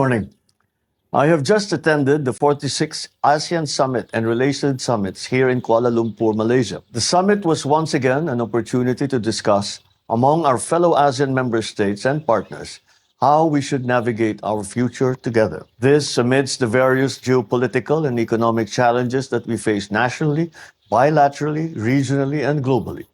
morning. I have just attended the 46th ASEAN Summit and related summits here in Kuala Lumpur, Malaysia. The summit was once again an opportunity to discuss among our fellow ASEAN member states and partners how we should navigate our future together. This amidst the various geopolitical and economic challenges that we face nationally, bilaterally, regionally, and globally.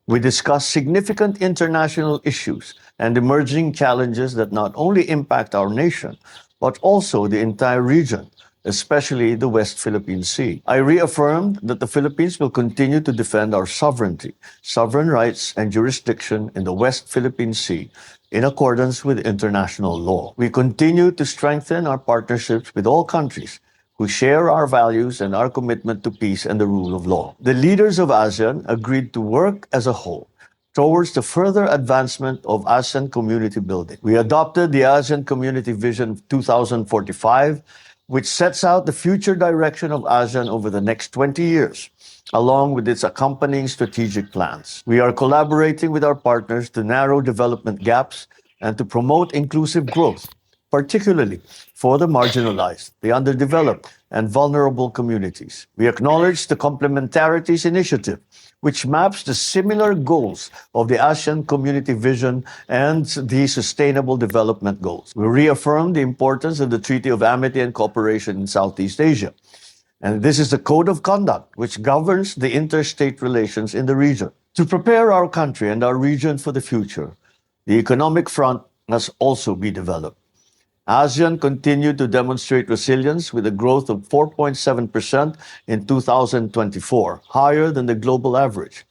We discuss significant international issues and emerging challenges that not only impact our nation, but also the entire region, especially the West Philippine Sea. I reaffirmed that the Philippines will continue to defend our sovereignty, sovereign rights, and jurisdiction in the West Philippine Sea in accordance with international law. We continue to strengthen our partnerships with all countries who share our values and our commitment to peace and the rule of law. The leaders of ASEAN agreed to work as a whole towards the further advancement of ASEAN community building. We adopted the ASEAN Community Vision 2045, which sets out the future direction of ASEAN over the next 20 years, along with its accompanying strategic plans. We are collaborating with our partners to narrow development gaps and to promote inclusive growth, particularly for the marginalized, the underdeveloped, and vulnerable communities. We acknowledge the Complementarities Initiative, which maps the similar goals of the ASEAN Community Vision and the Sustainable Development Goals. We reaffirm the importance of the Treaty of Amity and Cooperation in Southeast Asia. And this is the code of conduct which governs the interstate relations in the region. To prepare our country and our region for the future, the economic front must also be developed. ASEAN continued to demonstrate resilience with a growth of 4.7% in 2024, higher than the global average.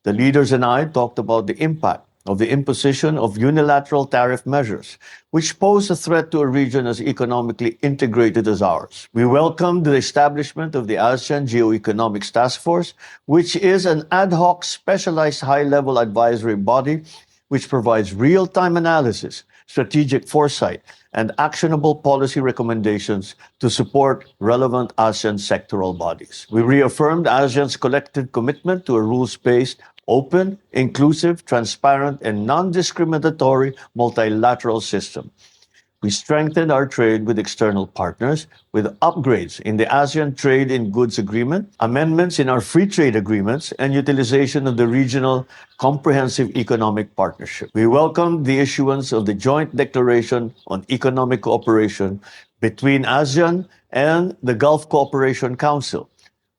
The leaders and I talked about the impact of the imposition of unilateral tariff measures, which pose a threat to a region as economically integrated as ours. We welcomed the establishment of the ASEAN Geoeconomics Task Force, which is an ad hoc specialized high-level advisory body which provides real-time analysis, strategic foresight, and actionable policy recommendations to support relevant ASEAN sectoral bodies. We reaffirmed ASEAN's collective commitment to a rules-based, open, inclusive, transparent, and non-discriminatory multilateral system. We strengthened our trade with external partners with upgrades in the ASEAN Trade in Goods Agreement, amendments in our free trade agreements, and utilization of the Regional Comprehensive Economic Partnership. We welcomed the issuance of the Joint Declaration on Economic Cooperation between ASEAN and the Gulf Cooperation Council.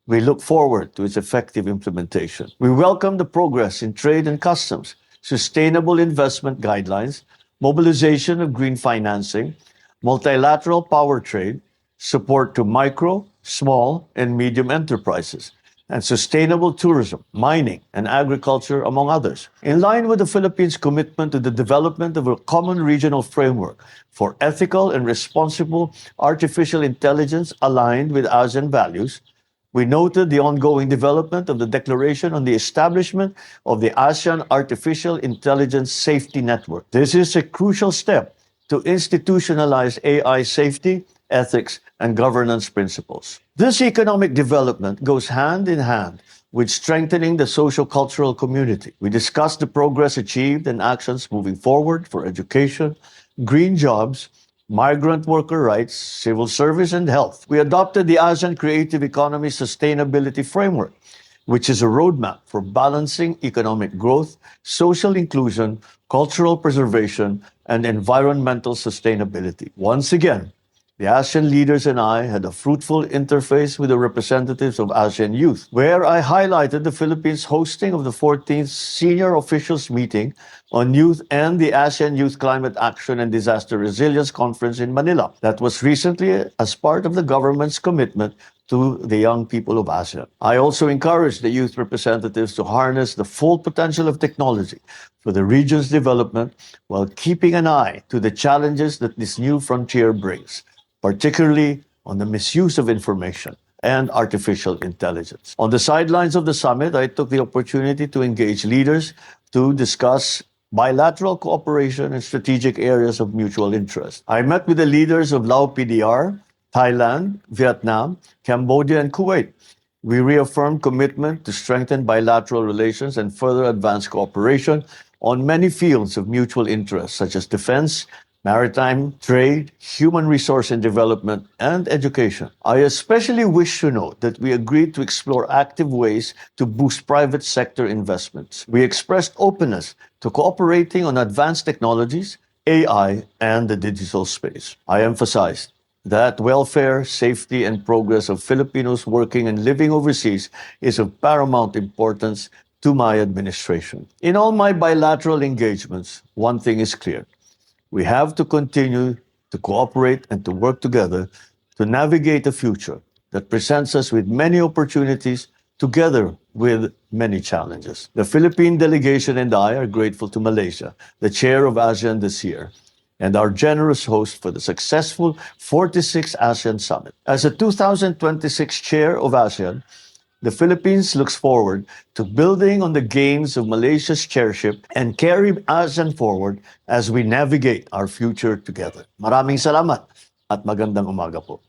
We look forward to its effective implementation. We welcome the progress in trade and customs, sustainable investment guidelines, mobilization of green financing, multilateral power trade, support to micro, small, and medium enterprises, and sustainable tourism, mining, and agriculture, among others. In line with the Philippines' commitment to the development of a common regional framework for ethical and responsible artificial intelligence aligned with ASEAN values, we noted the ongoing development of the Declaration on the Establishment of the ASEAN Artificial Intelligence Safety Network. This is a crucial step to institutionalize AI safety, ethics, and governance principles. This economic development goes hand in hand with strengthening the socio-cultural community. We discussed the progress achieved and actions moving forward for education, green jobs, migrant worker rights, civil service, and health. We adopted the ASEAN Creative Economy Sustainability Framework, which is a roadmap for balancing economic growth, social inclusion, cultural preservation, and environmental sustainability. Once again, the ASEAN leaders and I had a fruitful interface with the representatives of ASEAN Youth, where I highlighted the Philippines' hosting of the 14th Senior Officials Meeting on Youth and the ASEAN Youth Climate Action and Disaster Resilience Conference in Manila. That was recently as part of the government's commitment to the young people of ASEAN. I also encouraged the youth representatives to harness the full potential of technology for the region's development while keeping an eye to the challenges that this new frontier brings, particularly on the misuse of information and artificial intelligence. On the sidelines of the summit, I took the opportunity to engage leaders to discuss bilateral cooperation in strategic areas of mutual interest. I met with the leaders of Lao PDR, Thailand, Vietnam, Cambodia, and Kuwait. We reaffirmed commitment to strengthen bilateral relations and further advance cooperation on many fields of mutual interest, such as defense, maritime, trade, human resource and development, and education. I especially wish to note that we agreed to explore active ways to boost private sector investments. We expressed openness to cooperating on advanced technologies, AI, and the digital space. I emphasized that welfare, safety, and progress of Filipinos working and living overseas is of paramount importance to my administration. In all my bilateral engagements, one thing is clear. We have to continue to cooperate and to work together to navigate a future that presents us with many opportunities together with many challenges. The Philippine delegation and I are grateful to Malaysia, the chair of ASEAN this year, and our generous host for the successful 46th ASEAN Summit. As a 2026 chair of ASEAN, the Philippines looks forward to building on the gains of Malaysia's chairship and carry ASEAN forward as we navigate our future together. Maraming salamat at magandang umaga po.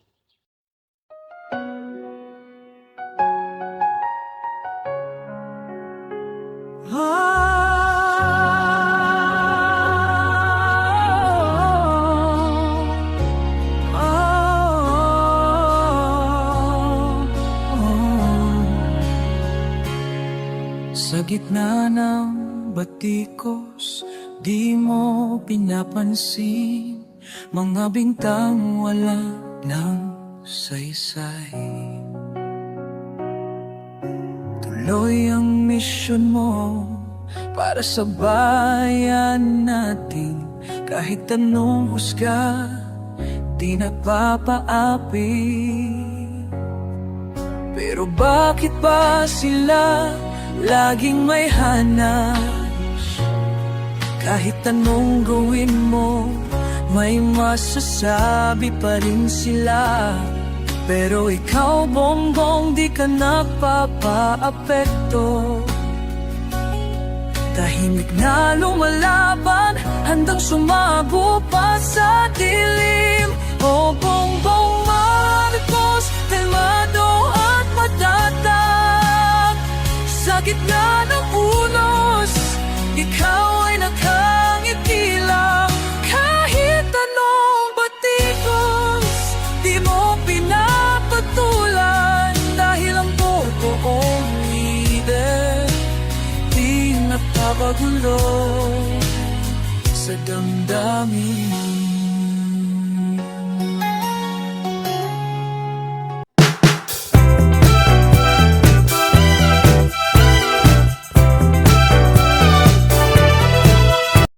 Sa gitna ng batikos, di mo pinapansin mga bintang wala ng saysay. Tuloy ang misyon mo para sa bayan natin. Kahit anong husga, di nagpapaapi. Pero bakit ba sila laging may hanas? Kahit anong gawin mo, may masasabi pa rin sila. Pero ikaw, Bongbong, di ka nagpapaapekto. Tahimik na lumalaban, handang sumago pa sa dilim. O Bongbong Marcos, kalmado at matatag. Sa gitna ng unos, ikaw ay nakangiti lang. Kahit anong batikos, di mo pinapatulan. Dahil ang totoong leader, di napapagulo sa damdamin.